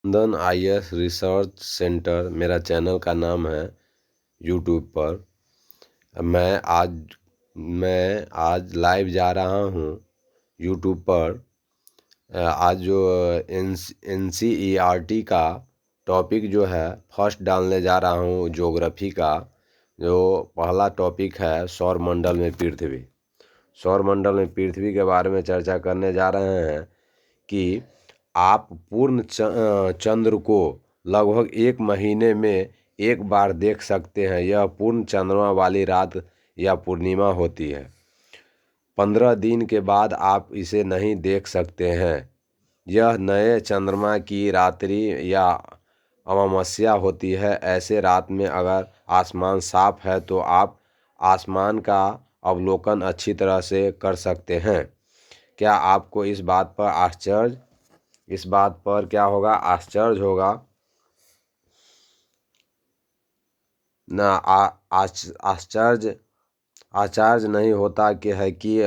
नंदन IAS research centre मेरा channel का नाम है यूट्यूब पर। मैं आज लाइव जा रहा हूँ यूट्यूब पर। आज जो NCERT का टॉपिक जो है फर्स्ट डालने जा रहा हूँ ज्योग्राफी का। जो पहला टॉपिक है सौरमंडल में पृथ्वी। सौरमंडल में पृथ्वी के बारे में चर्चा करने जा रहे हैं कि आप पूर्ण चंद्र को लगभग 1 महीने में एक बार देख सकते हैं। यह पूर्ण चंद्रमा वाली रात या पूर्णिमा होती है। 15 दिन के बाद आप इसे नहीं देख सकते हैं। यह नए चंद्रमा की रात्रि या अमावस्या होती है। ऐसे रात में अगर आसमान साफ है तो आप आसमान का अवलोकन अच्छी तरह से कर सकते हैं। क्या आपको इस बात पर क्या होगा, आश्चर्य होगा ना। आश्चर्य नहीं होता कि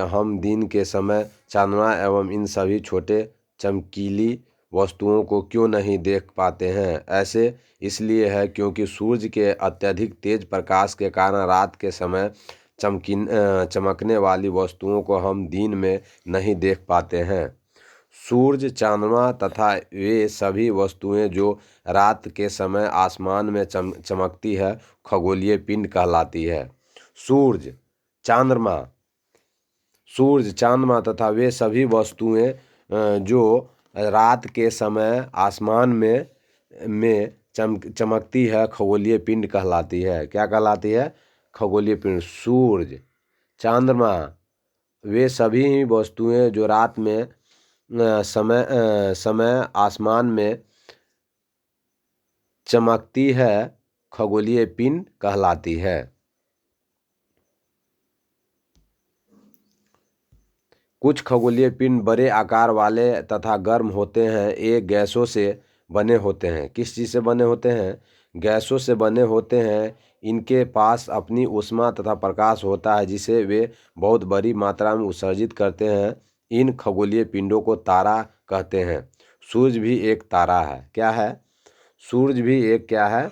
हम दिन के समय चंद्रमा एवं इन सभी छोटे चमकीली वस्तुओं को क्यों नहीं देख पाते हैं। ऐसे इसलिए है क्योंकि सूर्य के अत्यधिक तेज प्रकाश के कारण रात के समय चमकने वाली वस्तुओं को हम दिन में नहीं देख पाते हैं। सूर्य, चंद्रमा तथा वे सभी वस्तुएं जो रात के समय आसमान में चमकती है खगोलीय पिंड कहलाती है। सूर्य, चांद्रमा तथा वे सभी वस्तुएं जो रात के समय आसमान में चमकती है खगोलीय पिंड कहलाती है। क्या कहलाती है? खगोलीय पिंड। सूर्य, चंद्रमा, वे सभी वस्तुएं जो रात में समय आसमान में चमकती है खगोलीय पिंड कहलाती है। कुछ खगोलीय पिंड बड़े आकार वाले तथा गर्म होते हैं। ये गैसों से बने होते हैं। किस चीज़ से बने होते हैं? गैसों से बने होते हैं। इनके पास अपनी ऊष्मा तथा प्रकाश होता है जिसे वे बहुत बड़ी मात्रा में उत्सर्जित करते हैं। इन खगोलीय पिंडों को तारा कहते हैं। सूर्य भी एक तारा है। क्या है? सूर्य भी एक क्या है?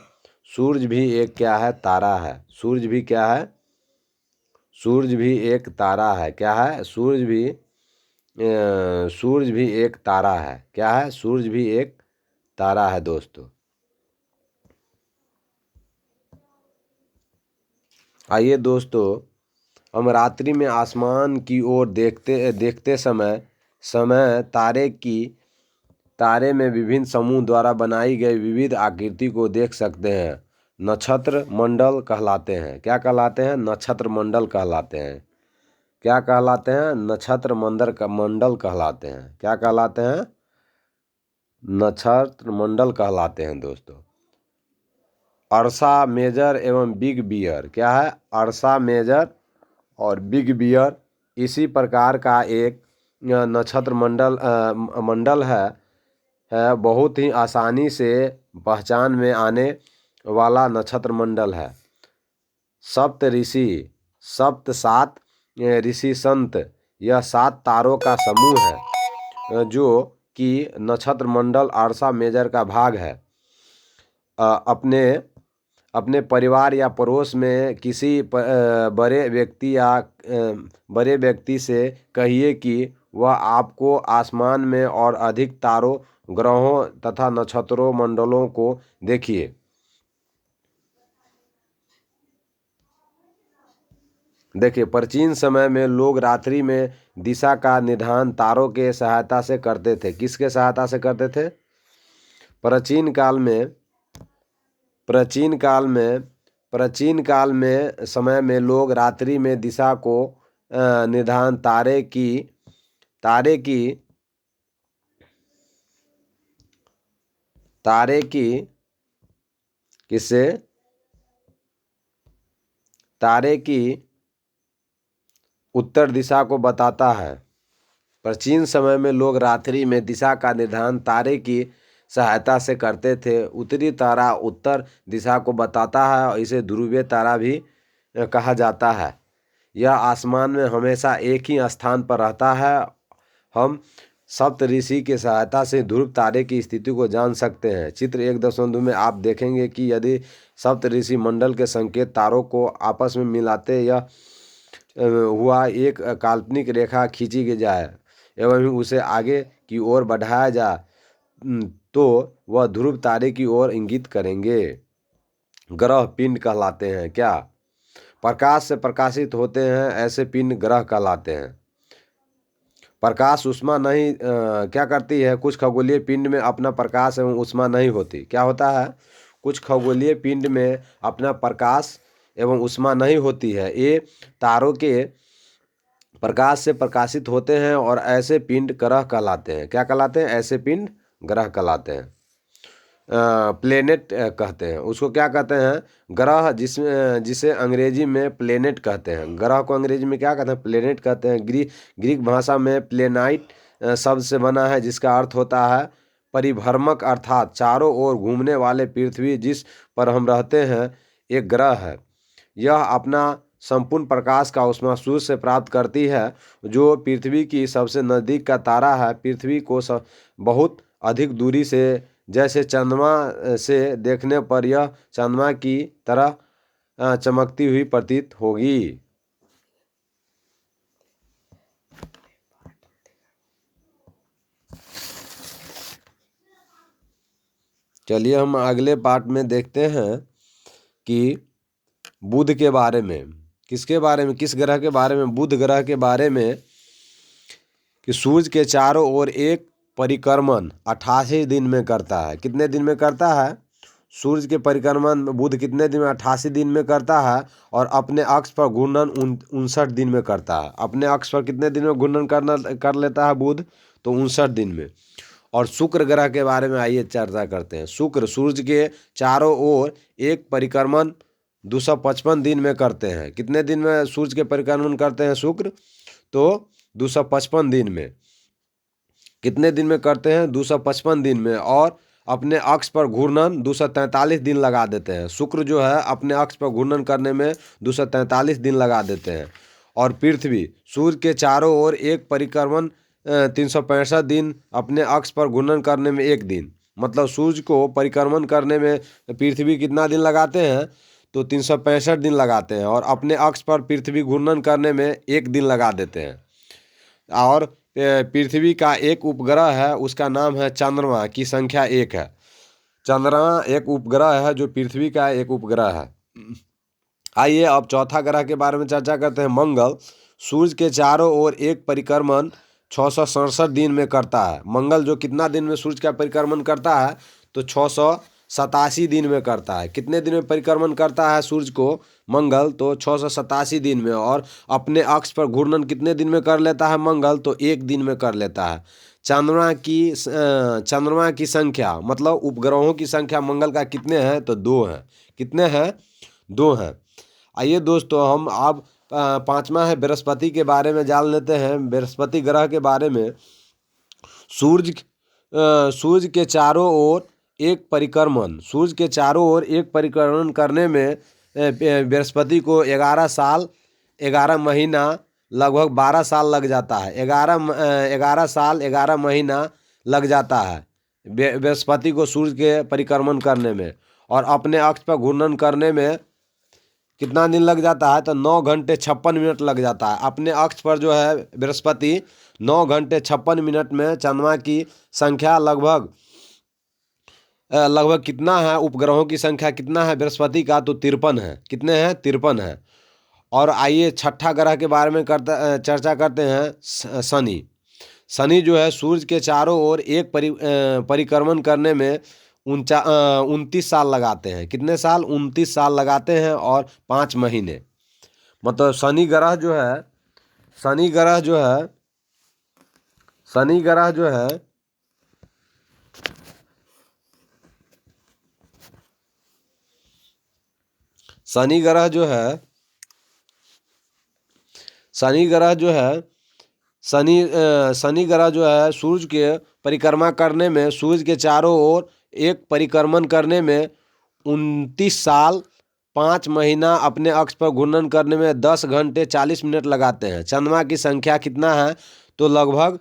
सूर्य भी एक क्या है? तारा है। सूर्य भी क्या है? सूर्य भी एक तारा है। क्या है? सूर्य भी एक तारा है। क्या है? सूर्य भी एक तारा है दोस्तों। आइए दोस्तों, हम रात्रि में आसमान की ओर देखते समय तारे में विभिन्न समूह द्वारा बनाई गई विविध आकृति को देख सकते हैं। नक्षत्र मंडल कहलाते हैं। क्या कहलाते हैं? नक्षत्र मंडल कहलाते हैं। क्या कहलाते हैं? नक्षत्र मंडल कहलाते हैं। क्या कहलाते हैं? नक्षत्र मंडल कहलाते हैं दोस्तों। अर्सा मेजर एवं बिग बियर। क्या है? अर्सा मेजर और बिग बियर इसी प्रकार का एक नक्षत्र मंडल है। बहुत ही आसानी से पहचान में आने वाला नक्षत्र मंडल है। सात ऋषि संत, यह 7 तारों का समूह है जो कि नक्षत्र मंडल अर्सा मेजर का भाग है। अपने परिवार या पड़ोस में किसी बड़े व्यक्ति से कहिए कि वह आपको आसमान में और अधिक तारों, ग्रहों तथा नक्षत्रों मंडलों को देखिए। देखिए, प्राचीन समय में लोग रात्रि में दिशा का निर्धारण तारों के सहायता से करते थे। किसके सहायता से करते थे? प्राचीन काल में समय में लोग रात्रि में दिशा को निर्धारण तारे की उत्तर दिशा को बताता है। प्राचीन समय में लोग रात्रि में दिशा का निर्धारण तारे की सहायता से करते थे। उत्तरी तारा उत्तर दिशा को बताता है और इसे ध्रुवीय तारा भी कहा जाता है। यह आसमान में हमेशा एक ही स्थान पर रहता है। हम सप्तऋषि की सहायता से ध्रुव तारे की स्थिति को जान सकते हैं। चित्र 1.2 में आप देखेंगे कि यदि सप्तऋषि मंडल के संकेत तारों को आपस में मिलाते या हुआ एक काल्पनिक रेखा खींची की जाए एवं उसे आगे की ओर बढ़ाया जाए तो वह ध्रुव तारे की ओर इंगित करेंगे। ग्रह पिंड कहलाते हैं। क्या? प्रकाश से प्रकाशित होते हैं ऐसे पिंड ग्रह कहलाते हैं। प्रकाश ऊष्मा नहीं क्या करती है? कुछ खगोलीय पिंड में अपना प्रकाश एवं ऊष्मा नहीं होती। क्या होता है? कुछ खगोलीय पिंड में अपना प्रकाश एवं ऊष्मा नहीं होती है। ये तारों के प्रकाश से प्रकाशित होते हैं और ऐसे पिंड ग्रह कहलाते हैं। क्या कहलाते हैं? ऐसे पिंड ग्रह कहलाते हैं। प्लेनेट कहते हैं उसको। क्या कहते हैं? ग्रह, जिसे अंग्रेजी में प्लेनेट कहते हैं। ग्रह को अंग्रेजी में क्या कहते हैं? प्लेनेट कहते हैं। ग्रीक भाषा में प्लेनाइट शब्द से बना है, जिसका अर्थ होता है परिभ्रमक, अर्थात चारों ओर घूमने वाले। पृथ्वी जिस पर हम रहते हैं एक ग्रह है। यह अपना संपूर्ण प्रकाश का ऊष्मा सूर्य से प्राप्त करती है, जो पृथ्वी की सबसे नज़दीक का तारा है। पृथ्वी को बहुत अधिक दूरी से, जैसे चंद्रमा से देखने पर यह चंद्रमा की तरह चमकती हुई प्रतीत होगी। चलिए हम अगले पार्ट में देखते हैं कि बुध के बारे में। किसके बारे में? किस ग्रह के बारे में? बुध ग्रह के बारे में कि सूर्य के चारों ओर एक परिक्रमण 88 दिन में करता है। कितने दिन में करता है? सूर्य के परिक्रमण बुध कितने दिन में? 88 दिन में करता है। और अपने अक्ष पर घूर्णन 59 दिन में करता है। अपने अक्ष पर कितने दिन में घूर्णन कर लेता है बुध? तो 59 दिन में। और शुक्र ग्रह के बारे में आइए चर्चा करते हैं। शुक्र सूर्य के चारों ओर एक परिक्रमण 255 दिन में करते हैं। कितने दिन में सूर्य के परिक्रमण करते हैं शुक्र? तो 255 दिन में। कितने दिन में करते हैं? 255 दिन में। और अपने अक्ष पर घूर्णन 243 दिन लगा देते हैं। शुक्र जो है अपने अक्ष पर घूर्णन करने में 243 दिन लगा देते हैं। और पृथ्वी सूर्य के चारों ओर एक परिक्रमण 365 दिन, अपने अक्ष पर घूर्णन करने में 1 दिन। मतलब सूर्य को परिक्रमण करने में पृथ्वी कितना दिन लगाते हैं? तो 365 दिन लगाते हैं। और अपने अक्ष पर पृथ्वी घूर्णन करने में 1 दिन लगा देते हैं। और पृथ्वी का एक उपग्रह है, उसका नाम है चंद्रमा, की संख्या 1 है। चंद्रमा एक उपग्रह है जो पृथ्वी का एक उपग्रह है। आइए अब चौथा ग्रह के बारे में चर्चा करते हैं। मंगल सूर्य के चारों ओर एक परिक्रमण 667 दिन में करता है। मंगल जो कितना दिन में सूर्य का परिक्रमण करता है? तो 687 दिन में करता है। कितने दिन में परिक्रमण करता है सूर्य को मंगल? तो 687 दिन में। और अपने अक्ष पर घूर्णन कितने दिन में कर लेता है मंगल? तो 1 दिन में कर लेता है। चंद्रमा की संख्या, मतलब उपग्रहों की संख्या मंगल का कितने हैं? तो 2 हैं। कितने हैं? 2 हैं। आइए दोस्तों हम अब 5वां है बृहस्पति के बारे में जान लेते हैं। बृहस्पति ग्रह के बारे में सूर्य के चारों ओर एक परिक्रमण, सूर्य के चारों ओर एक परिक्रमण करने में बृहस्पति को 11 साल 11 महीना लगभग 12 साल लग जाता है। 11 साल 11 महीना लग जाता है बृहस्पति को सूर्य के परिक्रमण करने में। और अपने अक्ष पर घूर्णन करने में कितना दिन लग जाता है? तो 9 घंटे 56 मिनट लग जाता है। अपने अक्ष पर जो है बृहस्पति 9 घंटे 56 मिनट में। चंद्रमा की संख्या लगभग कितना है? उपग्रहों की संख्या कितना है बृहस्पति का? तो 53 है। कितने हैं? 53 है। और आइए छठा ग्रह के बारे में चर्चा करते हैं। शनि। शनि जो है सूर्य के चारों ओर एक परिक्रमण करने में 29 साल लगाते हैं। कितने साल? 29 साल लगाते हैं और 5 महीने। मतलब शनि ग्रह जो है शनि ग्रह जो है शनि ग्रह जो है शनि ग्रह जो है शनि ग्रह जो है शनि ग्रह जो है सूर्य के परिक्रमा करने में, सूर्य के चारों ओर एक परिक्रमण करने में 29 साल 5 महीना, अपने अक्ष पर घूर्णन करने में 10 घंटे 40 मिनट लगाते हैं। चंद्रमा की संख्या कितना है? तो लगभग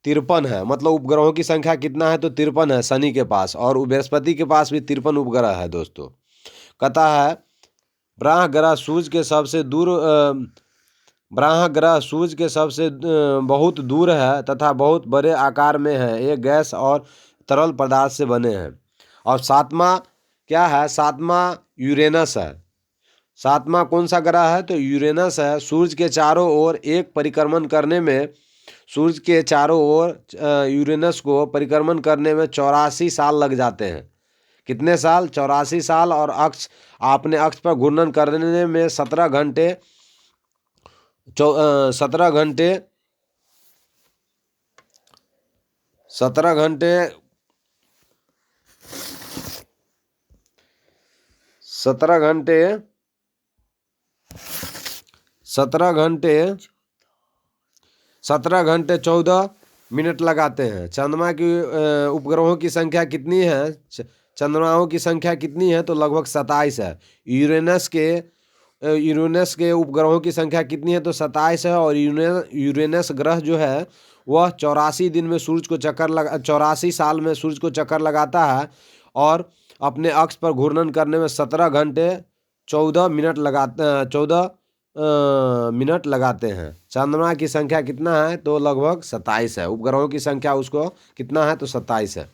53 है, मतलब उपग्रहों की संख्या कितना है तो 53 है शनि के पास, और बृहस्पति के पास भी 53 उपग्रह है दोस्तों। कहता है ब्राह्म ग्रह सूर्य के सबसे दूर ब्राह्म ग्रह सूर्य के सबसे बहुत दूर है तथा बहुत बड़े आकार में है। ये गैस और तरल पदार्थ से बने हैं। और सातवां क्या है? सातवां यूरेनस है। सातवां कौन सा ग्रह है तो यूरेनस है। सूर्य के चारों ओर एक परिक्रमण करने में सूर्य के चारों ओर यूरेनस को परिक्रमण करने में 84 साल लग जाते हैं। कितने साल? 84 साल। और अक्ष अपने अक्ष पर घूर्णन करने में 17 घंटे 17 घंटे 17 घंटे 17 घंटे 17 घंटे 17 घंटे 14 मिनट लगाते हैं। चंद्रमा की उपग्रहों की संख्या कितनी है? चंद्रमाओं की संख्या कितनी है तो लगभग 27 है। यूरेनस के उपग्रहों की संख्या कितनी है तो 27 है। और यूरेनस ग्रह जो है वह 84 दिन में सूर्य को 84 साल में सूर्य को चक्कर लगाता है और अपने अक्ष पर घूर्णन करने में 17 घंटे 14 मिनट लगाते हैं। चंद्रमा की संख्या कितना है तो लगभग 27 है। उपग्रहों की संख्या उसको कितना है तो 27 है।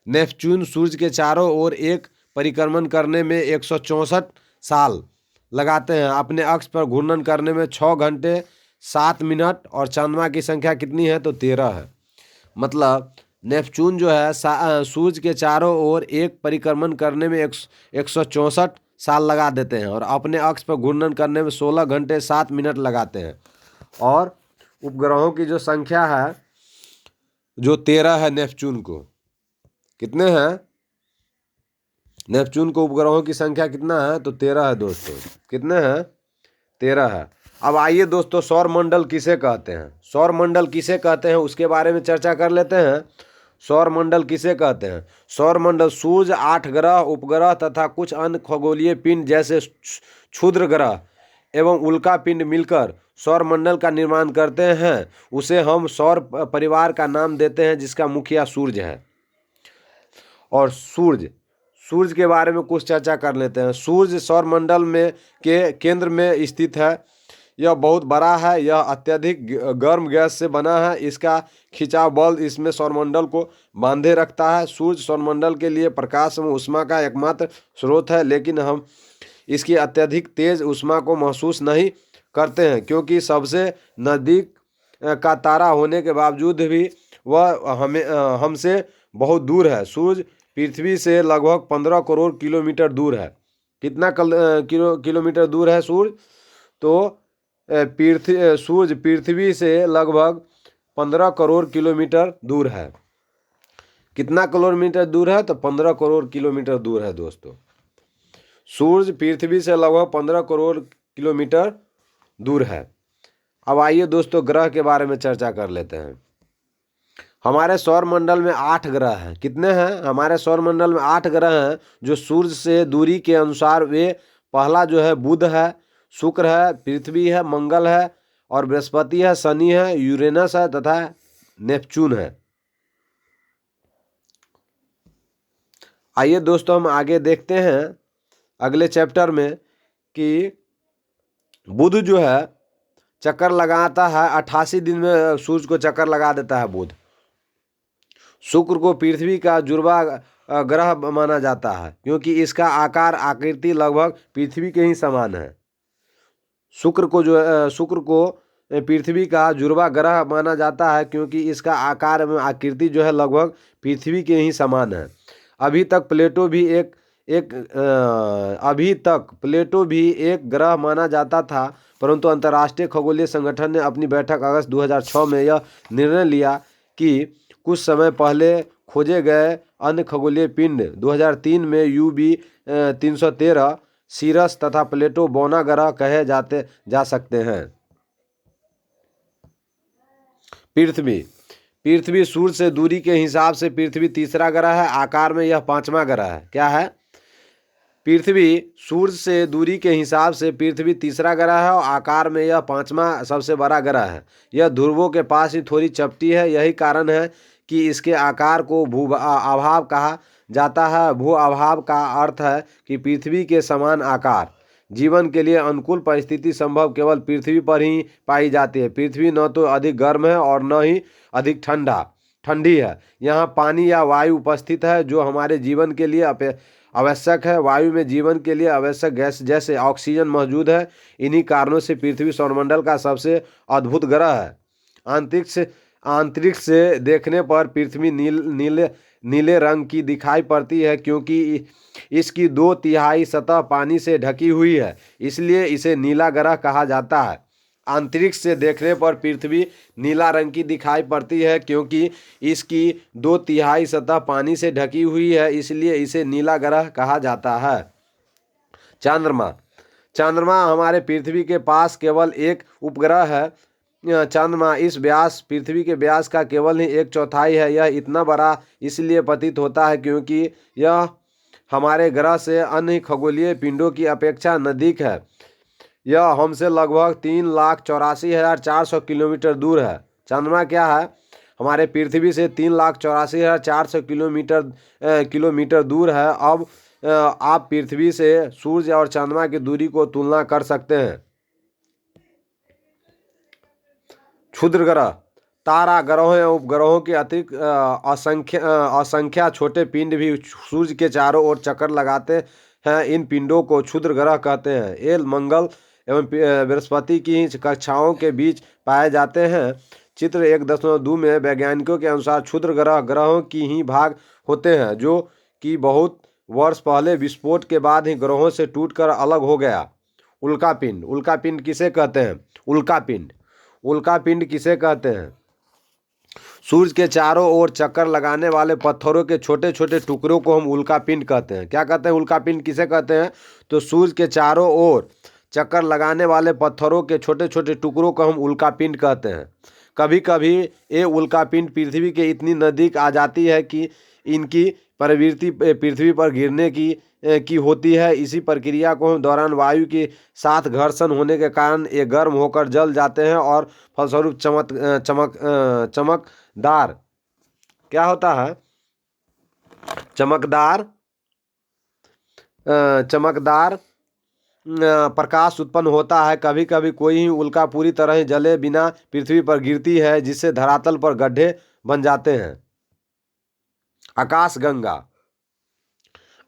नेपच्यून सूर्य के चारों ओर एक परिक्रमण करने में 164 साल लगाते हैं। अपने अक्ष पर घूर्णन करने में 6 घंटे 7 मिनट। और चंद्रमा की संख्या कितनी है तो 13 है। मतलब नेपच्यून जो है सूर्य के चारों ओर एक परिक्रमण करने में 164 साल लगा देते हैं और अपने अक्ष पर घूर्णन करने में 16 घंटे 7 मिनट लगाते हैं। और उपग्रहों की जो संख्या है जो 13 है नेपच्यून को। कितने हैं? नेपच्यून को उपग्रहों की संख्या कितना है तो 13 है दोस्तों। कितने हैं? 13 है। अब आइए दोस्तों सौर मंडल किसे कहते हैं? सौर मंडल किसे कहते हैं उसके बारे में चर्चा कर लेते हैं। सौर मंडल किसे कहते हैं? सौर मंडल सूर्य, 8 ग्रह, उपग्रह तथा कुछ अन्य खगोलीय पिंड जैसे क्षुद्र ग्रह एवं उल्का पिंड मिलकर सौर मंडल का निर्माण करते हैं। उसे हम सौर परिवार का नाम देते हैं जिसका मुखिया सूर्य है। और सूर्य के बारे में कुछ चर्चा कर लेते हैं। सूर्य सौर मंडल में के केंद्र में स्थित है। यह बहुत बड़ा है। यह अत्यधिक गर्म गैस से बना है। इसका खिंचाव बल इसमें सौरमंडल को बांधे रखता है। सूर्य सौरमंडल के लिए प्रकाश एवं ऊष्मा का एकमात्र स्रोत है, लेकिन हम इसकी अत्यधिक तेज ऊष्मा को महसूस नहीं करते हैं क्योंकि सबसे नज़दीक का तारा होने के बावजूद भी वह हमसे बहुत दूर है। सूर्य पृथ्वी से लगभग 15 करोड़ किलोमीटर दूर है। कितना किलोमीटर दूर है सूर्य? तो सूर्य पृथ्वी से लगभग 15 करोड़ किलोमीटर दूर है। कितना किलोमीटर दूर है तो 15 करोड़ किलोमीटर दूर है दोस्तों। सूर्य पृथ्वी से लगभग 15 करोड़ किलोमीटर दूर है। अब आइए दोस्तों ग्रह के बारे में चर्चा कर लेते हैं। हमारे सौर मंडल में 8 ग्रह हैं। कितने हैं? हमारे सौर मंडल में 8 ग्रह हैं जो सूर्य से दूरी के अनुसार वे पहला जो है बुध है, शुक्र है, पृथ्वी है, मंगल है और बृहस्पति है, शनि है, यूरेनस है तथा नेपच्यून है। आइए दोस्तों हम आगे देखते हैं अगले चैप्टर में कि बुध जो है चक्कर लगाता है 88 दिन में सूर्य को चक्कर लगा देता है बुध। शुक्र को पृथ्वी का जुड़वा ग्रह माना जाता है क्योंकि इसका आकृति लगभग पृथ्वी के ही समान है। शुक्र को पृथ्वी का जुड़वा ग्रह माना जाता है क्योंकि इसका आकार एवं आकृति जो है लगभग पृथ्वी के ही समान है। अभी तक प्लेटो भी एक ग्रह माना जाता था, परंतु अंतर्राष्ट्रीय खगोलीय संगठन ने अपनी बैठक अगस्त 2006 में यह निर्णय लिया कि कुछ समय पहले खोजे गए अन्य खगोलीय पिंड 2003 में UB 313 सीरस तथा प्लेटो बोना ग्रह कहे जा सकते हैं। पृथ्वी सूर्य से दूरी के हिसाब से पृथ्वी तीसरा ग्रह है। आकार में यह 5वां ग्रह है। क्या है? पृथ्वी सूर्य से दूरी के हिसाब से पृथ्वी तीसरा ग्रह है और आकार में यह पांचवा सबसे बड़ा ग्रह है। यह ध्रुवों के पास ही थोड़ी चपटी है। यही कारण है कि इसके आकार को भू अभाव कहा जाता है। भू अभाव का अर्थ है कि पृथ्वी के समान आकार। जीवन के लिए अनुकूल परिस्थिति संभव केवल पृथ्वी पर ही पाई जाती है। पृथ्वी न तो अधिक गर्म है और न ही अधिक ठंडी है। यहाँ पानी या वायु उपस्थित है जो हमारे जीवन के लिए आवश्यक है। वायु में जीवन के लिए आवश्यक गैस जैसे ऑक्सीजन मौजूद है। इन्हीं कारणों से पृथ्वी सौरमंडल का सबसे अद्भुत ग्रह है। अंतरिक्ष से देखने पर पृथ्वी नीले रंग की दिखाई पड़ती है क्योंकि इसकी 2/3 सतह पानी से ढकी हुई है, इसलिए इसे नीला ग्रह कहा जाता है। अंतरिक्ष से देखने पर पृथ्वी नीला रंग की दिखाई पड़ती है क्योंकि इसकी 2/3 सतह पानी से ढकी हुई है, इसलिए इसे नीला ग्रह कहा जाता है। चंद्रमा हमारे पृथ्वी के पास केवल एक उपग्रह है। चंद्रमा इस व्यास पृथ्वी के व्यास का केवल ही 1/4 है। यह इतना बड़ा इसलिए प्रतीत होता है क्योंकि यह हमारे ग्रह से अन्य खगोलीय पिंडों की अपेक्षा नज़दीक है। यह हमसे लगभग 3,84,400 किलोमीटर दूर है। चंद्रमा क्या है? हमारे पृथ्वी से 3,84,400 किलोमीटर दूर है। अब आप पृथ्वी से सूर्य और चंद्रमा की दूरी को तुलना कर सकते हैं। क्षुद्र ग्रह तारा ग्रहों या उपग्रहों के अतिरिक्त असंख्य छोटे पिंड भी सूर्य के चारों ओर चक्कर लगाते हैं। इन पिंडों को क्षुद्र ग्रह कहते हैं। ये मंगल एवं बृहस्पति की कक्षाओं के बीच पाए जाते हैं। चित्र 1.2 में वैज्ञानिकों के अनुसार क्षुद्र ग्रहों की ही भाग होते हैं जो कि बहुत वर्ष पहले विस्फोट के बाद ही ग्रहों से टूटकर अलग हो गया। उल्कापिंड किसे कहते हैं? उल्कापिंड किसे कहते हैं? सूर्य के चारों ओर चक्कर लगाने वाले पत्थरों के छोटे छोटे टुकड़ों को हम उल्कापिंड कहते हैं। क्या कहते हैं? उल्कापिंड किसे कहते हैं? तो सूर्य के चारों ओर चक्कर लगाने वाले पत्थरों के छोटे छोटे टुकड़ों को हम उल्कापिंड कहते हैं। कभी कभी ये उल्कापिंड पृथ्वी के इतनी नज़दीक आ जाती है कि इनकी प्रवृत्ति पृथ्वी पर गिरने की होती है। इसी प्रक्रिया को दौरान वायु के साथ घर्षण होने के कारण ये गर्म होकर जल जाते हैं और फलस्वरूप चमकदार क्या होता है? चमकदार प्रकाश उत्पन्न होता है। कभी कभी कोई ही उल्का पूरी तरह जले बिना पृथ्वी पर गिरती है जिससे धरातल पर गड्ढे बन जाते हैं।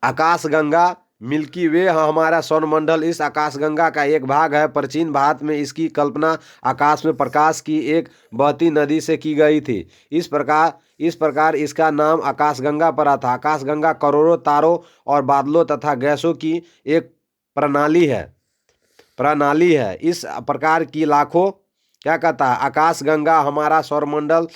आकाशगंगा मिल्की वे हमारा सौरमंडल इस आकाशगंगा का एक भाग है। प्राचीन भारत में इसकी कल्पना आकाश में प्रकाश की एक बहती नदी से की गई थी। इस प्रकार इसका नाम आकाशगंगा पड़ा था। आकाशगंगा करोड़ों तारों और बादलों तथा गैसों की एक प्रणाली है। इस प्रकार की लाखों क्या कहता है? आकाशगंगा हमारा सौरमंडल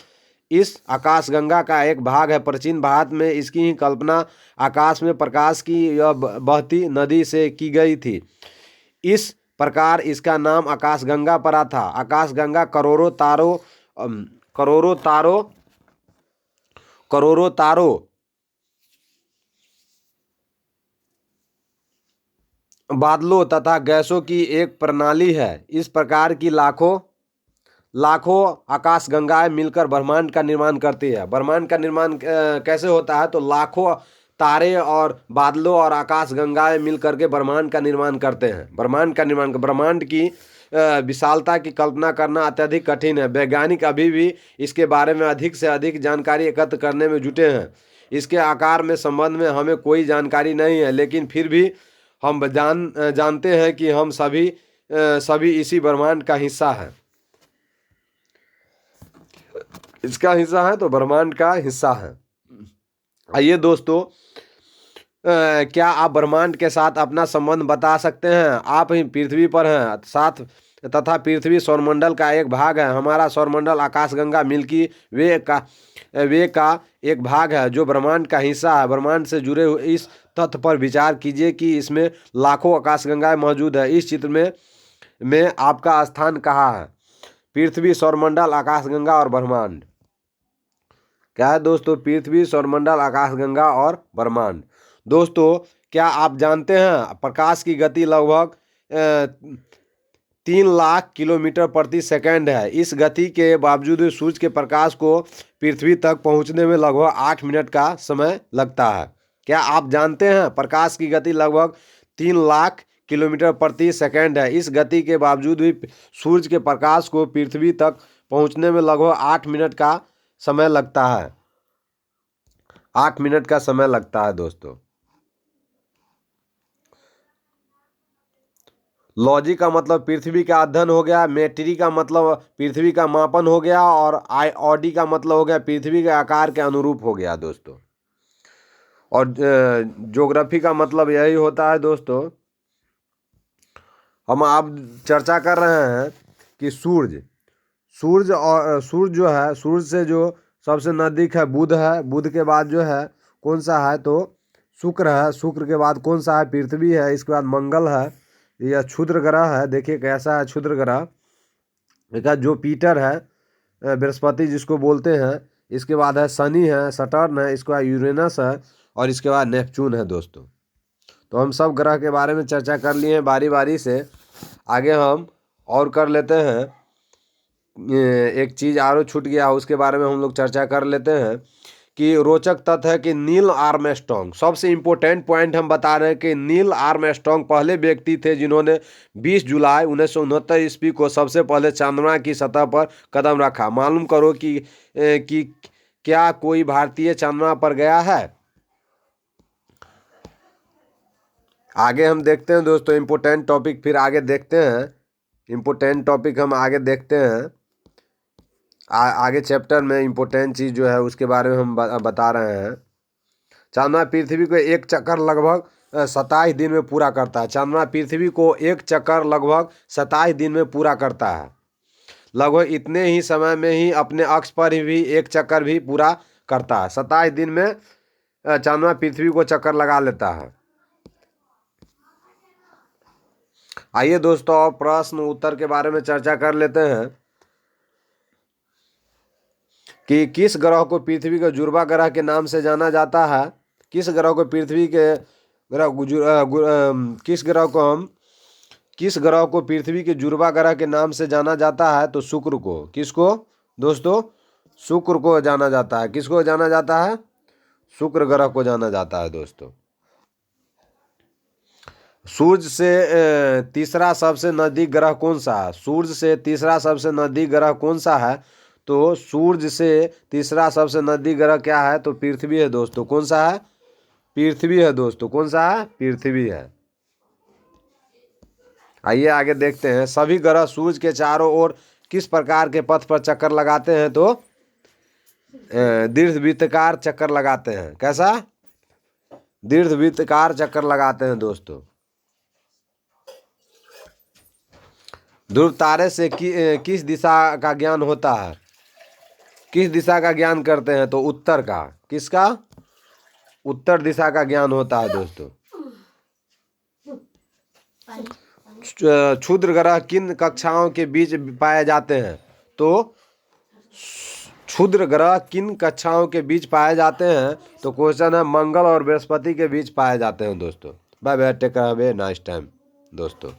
इस आकाशगंगा का एक भाग है। प्राचीन भारत में इसकी ही कल्पना आकाश में प्रकाश की यह बहती नदी से की गई थी। इस प्रकार इसका नाम आकाशगंगा पड़ा था। आकाशगंगा करोड़ों तारों बादलों तथा गैसों की एक प्रणाली है। इस प्रकार की लाखों आकाशगंगाएं मिलकर ब्रह्मांड का निर्माण करती है। ब्रह्मांड का निर्माण कैसे होता है? तो लाखों तारे और बादलों और आकाशगंगाएं मिलकर के ब्रह्मांड का निर्माण करते हैं। ब्रह्मांड की विशालता की कल्पना करना अत्यधिक कठिन है। वैज्ञानिक अभी भी इसके बारे में अधिक से अधिक जानकारी एकत्र करने में जुटे हैं। इसके आकार में संबंध में हमें कोई जानकारी नहीं है, लेकिन फिर भी हम जानते हैं कि हम सभी इसी ब्रह्मांड का हिस्सा है। इसका हिस्सा है तो ब्रह्मांड का हिस्सा है। आइए दोस्तों, क्या आप ब्रह्मांड के साथ अपना संबंध बता सकते हैं? आप ही पृथ्वी पर हैं तथा पृथ्वी सौरमंडल का एक भाग है। हमारा सौरमंडल आकाशगंगा मिल्की वे का एक भाग है जो ब्रह्मांड का हिस्सा है। ब्रह्मांड से जुड़े हुए इस तथ्य पर विचार कीजिए कि इसमें लाखों आकाशगंगाएं मौजूद है। इस चित्र में आपका स्थान कहाँ है? पृथ्वी, सौरमंडल, आकाशगंगा और ब्रह्मांड। क्या है दोस्तों? पृथ्वी, सौरमंडल, आकाशगंगा और ब्रह्मांड। दोस्तों, क्या आप जानते हैं प्रकाश की गति लगभग 3 लाख किलोमीटर प्रति सेकंड है। इस गति के बावजूद सूर्य के प्रकाश को पृथ्वी तक पहुंचने में लगभग 8 मिनट का समय लगता है। क्या आप जानते हैं प्रकाश की गति लगभग 3 लाख किलोमीटर प्रति सेकंड है। इस गति के बावजूद भी सूर्य के प्रकाश को पृथ्वी तक पहुंचने में लगभग 8 मिनट का समय लगता है। 8 मिनट का समय लगता है दोस्तों। लॉजी का मतलब पृथ्वी का अध्ययन हो गया। मेट्री का मतलब पृथ्वी का मापन हो गया। और ऑडी का मतलब हो गया पृथ्वी के आकार के अनुरूप हो गया दोस्तों। और ज्योग्राफी का मतलब यही होता है दोस्तों। हम आप चर्चा कर रहे हैं कि सूर्य और सूर्य जो है, सूर्य से जो सबसे नज़दीक है बुध है। बुध के बाद जो है कौन सा है तो शुक्र है। शुक्र के बाद कौन सा है पृथ्वी है। इसके बाद मंगल है, यह क्षुद्र ग्रह है। देखिए कैसा है क्षुद्र ग्रह। इसका जुपिटर है, बृहस्पति जिसको बोलते हैं। इसके बाद है शनि है, सटर्न है। इसके बाद यूरेनस है और इसके बाद नेपच्यून है दोस्तों। तो हम सब ग्रह के बारे में चर्चा कर लिए हैं बारी बारी से। आगे हम और कर लेते हैं। एक चीज़ और छूट गया, उसके बारे में हम लोग चर्चा कर लेते हैं कि रोचक तथ्य है कि नील आर्मस्ट्रॉन्ग, सबसे इम्पोर्टेंट पॉइंट हम बता रहे हैं कि नील आर्मस्ट्रॉन्ग पहले व्यक्ति थे जिन्होंने 20 जुलाई 1969 ईस्वी को सबसे पहले चंद्रमा की सतह पर कदम रखा। मालूम करो कि क्या कोई भारतीय चंद्रमा पर गया है। आगे हम देखते हैं दोस्तों इम्पोर्टेंट टॉपिक, फिर आगे देखते हैं इम्पोर्टेंट टॉपिक हम आगे देखते हैं। आगे चैप्टर में इम्पोर्टेंट चीज़ जो है उसके बारे में हम बता रहे हैं। चंद्रमा पृथ्वी को एक चक्कर लगभग 27 दिन में पूरा करता है। चंद्रमा पृथ्वी को एक चक्कर लगभग 27 दिन में पूरा करता है। लगभग इतने ही समय में ही अपने अक्ष पर भी एक चक्कर भी पूरा करता है। 27 दिन में चंद्रमा पृथ्वी को चक्कर लगा लेता है। आइए दोस्तों और प्रश्न उत्तर के बारे में चर्चा कर लेते हैं कि किस ग्रह को पृथ्वी के जुड़वा ग्रह के नाम से जाना जाता है। किस ग्रह को पृथ्वी के किस ग्रह को पृथ्वी के जुड़वा ग्रह के नाम से जाना जाता है तो शुक्र को। किसको दोस्तों? शुक्र को जाना जाता है। किसको जाना जाता है? शुक्र ग्रह को जाना जाता है दोस्तों। सूर्य से तीसरा सबसे नजदीक ग्रह कौन सा है? सूर्य से तीसरा सबसे नजदीक ग्रह कौन सा है? तो सूर्य से तीसरा सबसे नजदीक ग्रह क्या है तो पृथ्वी है दोस्तों। कौन सा है? पृथ्वी है दोस्तों। कौन सा है? पृथ्वी है। आइए आगे देखते हैं। सभी ग्रह सूर्य के चारों ओर किस प्रकार के पथ पर चक्कर लगाते हैं तो दीर्घवृत्ताकार चक्कर लगाते हैं। कैसा? दीर्घवृत्ताकार चक्कर लगाते हैं दोस्तों। ध्रुव तारे से किस दिशा का ज्ञान होता है? किस दिशा का ज्ञान करते हैं तो उत्तर का। किसका? उत्तर दिशा का ज्ञान होता है दोस्तों। क्षुद्र ग्रह किन कक्षाओं के बीच पाए जाते हैं तो क्षुद्र ग्रह किन कक्षाओं के बीच पाए जाते हैं तो क्वेश्चन है मंगल और बृहस्पति के बीच पाए जाते हैं दोस्तों। Bye bye, take care, have a nice time दोस्तों।